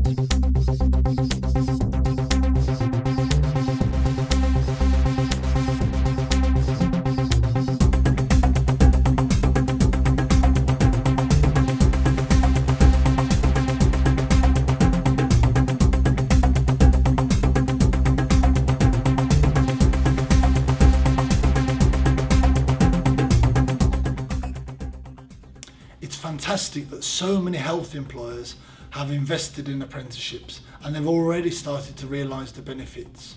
It's fantastic that so many health employers have invested in apprenticeships and they've already started to realise the benefits.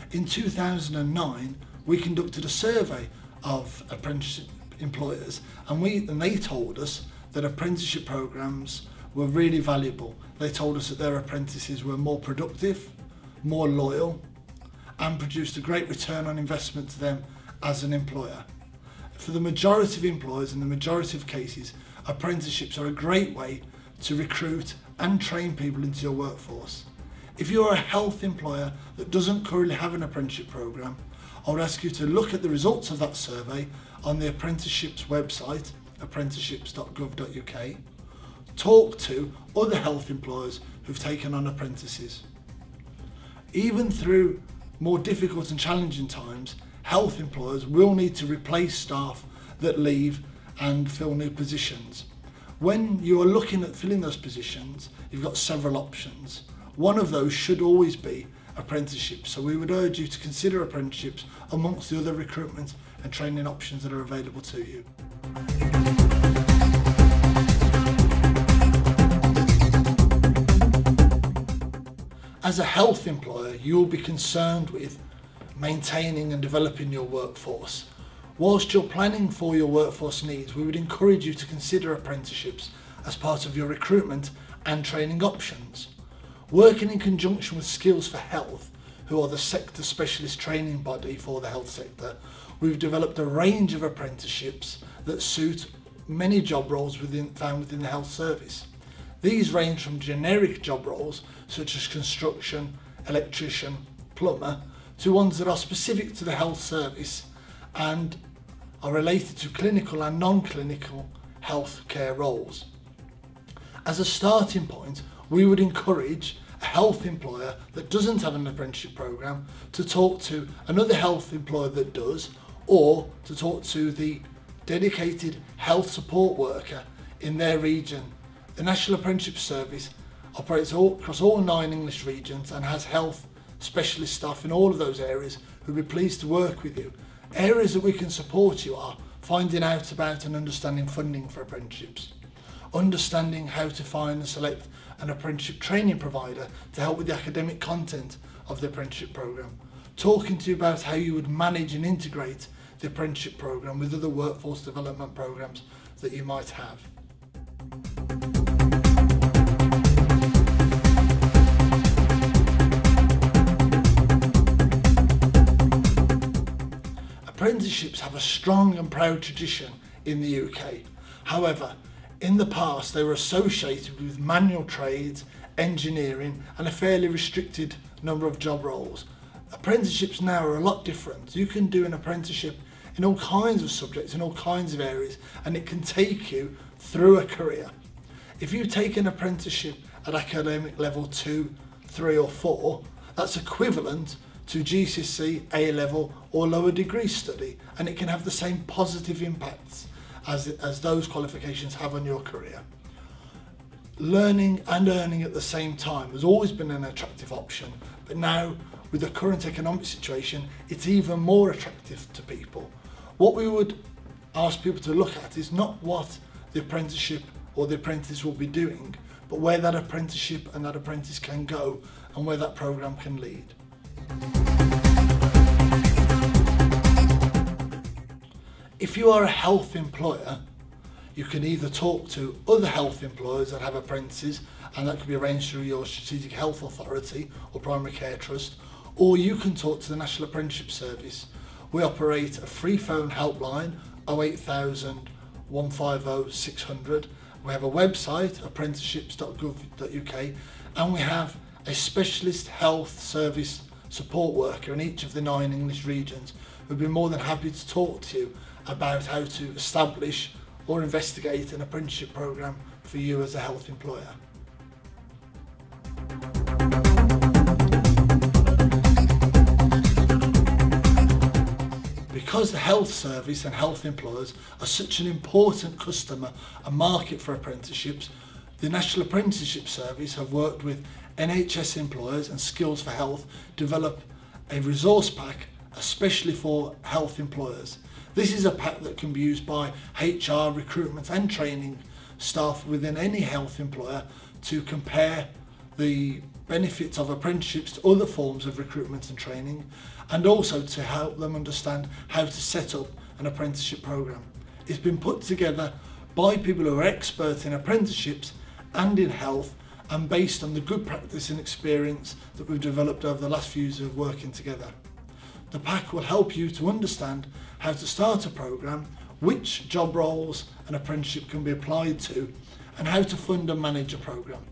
In 2009, we conducted a survey of apprenticeship employers and they told us that apprenticeship programmes were really valuable. They told us that their apprentices were more productive, more loyal, and produced a great return on investment to them as an employer. For the majority of employers, in the majority of cases, apprenticeships are a great way to recruit and train people into your workforce. If you're a health employer that doesn't currently have an apprenticeship programme, I would ask you to look at the results of that survey on the Apprenticeships website, apprenticeships.gov.uk. Talk to other health employers who've taken on apprentices. Even through more difficult and challenging times, health employers will need to replace staff that leave and fill new positions. When you are looking at filling those positions, you've got several options. One of those should always be apprenticeships, so we would urge you to consider apprenticeships amongst the other recruitment and training options that are available to you. As a health employer, you will be concerned with maintaining and developing your workforce. Whilst you're planning for your workforce needs, we would encourage you to consider apprenticeships as part of your recruitment and training options. Working in conjunction with Skills for Health, who are the sector specialist training body for the health sector, we've developed a range of apprenticeships that suit many job roles found within the health service. These range from generic job roles such as construction, electrician, plumber, to ones that are specific to the health service and are related to clinical and non-clinical healthcare roles. As a starting point, we would encourage a health employer that doesn't have an apprenticeship programme to talk to another health employer that does, or to talk to the dedicated health support worker in their region. The National Apprenticeship Service operates across all 9 English regions and has health specialist staff in all of those areas who'll be pleased to work with you. Areas that we can support you are finding out about and understanding funding for apprenticeships, understanding how to find and select an apprenticeship training provider to help with the academic content of the apprenticeship programme, talking to you about how you would manage and integrate the apprenticeship programme with other workforce development programmes that you might have. Apprenticeships have a strong and proud tradition in the UK. However, in the past they were associated with manual trades, engineering and a fairly restricted number of job roles. Apprenticeships now are a lot different. You can do an apprenticeship in all kinds of subjects, in all kinds of areas, and it can take you through a career. If you take an apprenticeship at academic level 2, 3 or 4, that's equivalent to GCSE, A-level or lower degree study, and it can have the same positive impacts as those qualifications have on your career. Learning and earning at the same time has always been an attractive option, but now with the current economic situation it's even more attractive to people. What we would ask people to look at is not what the apprenticeship or the apprentice will be doing, but where that apprenticeship and that apprentice can go and where that programme can lead. If you are a health employer, you can either talk to other health employers that have apprentices, and that could be arranged through your Strategic Health Authority or Primary Care Trust, or you can talk to the National Apprenticeship Service. We operate a free phone helpline 08000 150 600. We have a website, apprenticeships.gov.uk, and we have a specialist health service support worker in each of the 9 English regions who'd be more than happy to talk to you about how to establish or investigate an apprenticeship programme for you as a health employer. Because the health service and health employers are such an important customer and market for apprenticeships, the National Apprenticeship Service have worked with NHS employers and Skills for Health to develop a resource pack especially for health employers. This is a pack that can be used by HR, recruitment and training staff within any health employer to compare the benefits of apprenticeships to other forms of recruitment and training, and also to help them understand how to set up an apprenticeship program. It's been put together by people who are expert in apprenticeships and in health, and based on the good practice and experience that we've developed over the last few years of working together. The pack will help you to understand how to start a program, which job roles an apprenticeship can be applied to, and how to fund and manage a program.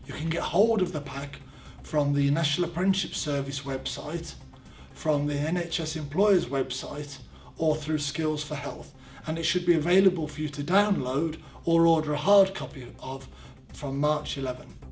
You can get hold of the pack from the National Apprenticeship Service website, from the NHS Employers website, or through Skills for Health, and it should be available for you to download or order a hard copy of from March 11.